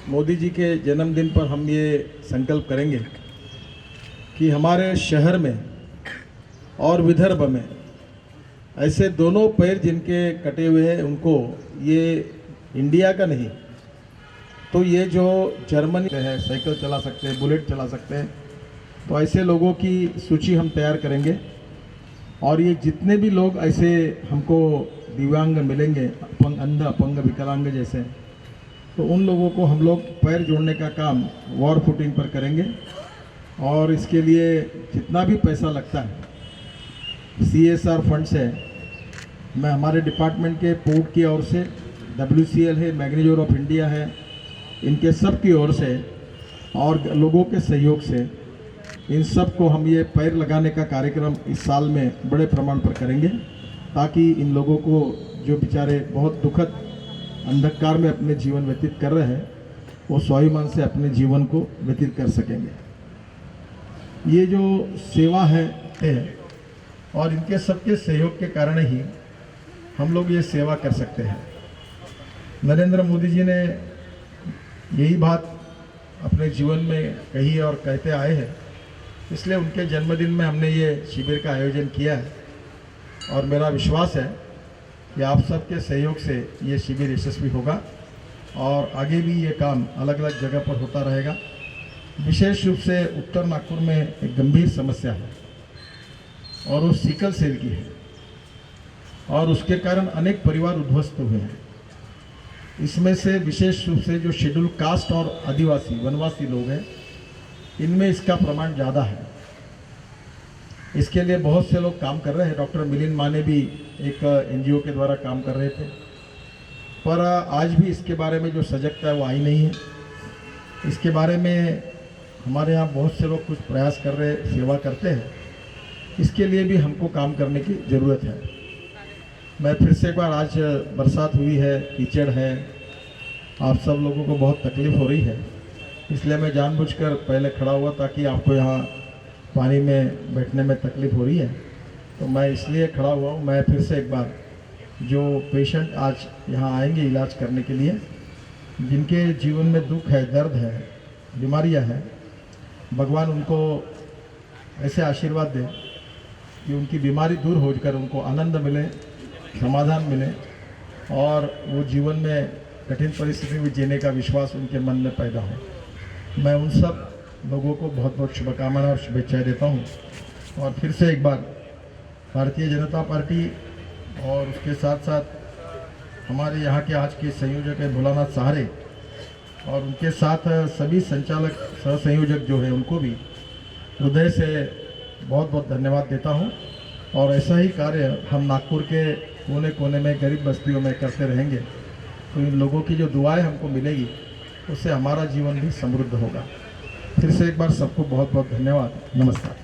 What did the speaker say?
मोदी जी के जन्मदिन पर हम ये संकल्प करेंगे कि हमारे शहर में और विदर्भ में ऐसे दोनों पैर जिनके कटे हुए हैं उनको, ये इंडिया का नहीं तो ये जो जर्मनी है, साइकिल चला सकते हैं, बुलेट चला सकते हैं, तो ऐसे लोगों की सूची हम तैयार करेंगे। और ये जितने भी लोग ऐसे हमको दिव्यांग मिलेंगे, अपंग, अंध, अपंग, विकलांग जैसे, तो उन लोगों को हम लोग पैर जोड़ने का काम वॉर फुटिंग पर करेंगे। और इसके लिए जितना भी पैसा लगता है CSR फंड से, मैं हमारे डिपार्टमेंट के पोर्ट की ओर से, WCL है, मैग्नीज्योर ऑफ इंडिया है, इनके सब की ओर से और लोगों के सहयोग से इन सब को हम ये पैर लगाने का कार्यक्रम इस साल में बड़े प्रमाण पर करेंगे, ताकि इन लोगों को जो बेचारे बहुत दुखद अंधकार में अपने जीवन व्यतीत कर रहे हैं, वो स्वाभिमान से अपने जीवन को व्यतीत कर सकेंगे। ये जो सेवा है और इनके सबके सहयोग के कारण ही हम लोग ये सेवा कर सकते हैं। नरेंद्र मोदी जी ने यही बात अपने जीवन में कही और कहते आए हैं, इसलिए उनके जन्मदिन में हमने ये शिविर का आयोजन किया है। और मेरा विश्वास है कि आप सबके सहयोग से ये शिविर यशस्वी होगा और आगे भी ये काम अलग अलग जगह पर होता रहेगा। विशेष रूप से उत्तर नागपुर में एक गंभीर समस्या है और वो सिकल सेल की है, और उसके कारण अनेक परिवार उद्ध्वस्त हुए हैं। इसमें से विशेष रूप से जो शेड्यूल कास्ट और आदिवासी वनवासी लोग हैं, इनमें इसका प्रमाण ज़्यादा है। इसके लिए बहुत से लोग काम कर रहे हैं। डॉक्टर मिलिंद माने भी एक NGO के द्वारा काम कर रहे थे, पर आज भी इसके बारे में जो सजगता है वो आई नहीं है। इसके बारे में हमारे यहाँ बहुत से लोग कुछ प्रयास कर रहे, सेवा करते हैं। इसके लिए भी हमको काम करने की ज़रूरत है। मैं फिर से एक बार, आज बरसात हुई है, कीचड़ है, आप सब लोगों को बहुत तकलीफ़ हो रही है, इसलिए मैं जानबूझकर पहले खड़ा हुआ ताकि आपको यहाँ पानी में बैठने में तकलीफ़ हो रही है, तो मैं इसलिए खड़ा हुआ हूँ। मैं फिर से एक बार, जो पेशेंट आज यहाँ आएंगे इलाज करने के लिए, जिनके जीवन में दुख है, दर्द है, बीमारियाँ हैं, भगवान उनको ऐसे आशीर्वाद दे कि उनकी बीमारी दूर होकर उनको आनंद मिले, समाधान मिले और वो जीवन में कठिन परिस्थिति में जीने का विश्वास उनके मन में पैदा हो। मैं उन सब लोगों को बहुत बहुत शुभकामनाएं और शुभेच्छाएं देता हूँ। और फिर से एक बार भारतीय जनता पार्टी और उसके साथ साथ हमारे यहाँ के आज के संयोजक है भोलानाथ सहारे, और उनके साथ सभी संचालक सह संयोजक जो है, उनको भी हृदय से बहुत बहुत धन्यवाद देता हूँ। और ऐसा ही कार्य हम नागपुर के कोने कोने में, गरीब बस्तियों में करते रहेंगे, तो इन लोगों की जो दुआएं हमको मिलेगी, उससे हमारा जीवन भी समृद्ध होगा। फिर से एक बार सबको बहुत बहुत धन्यवाद। नमस्कार।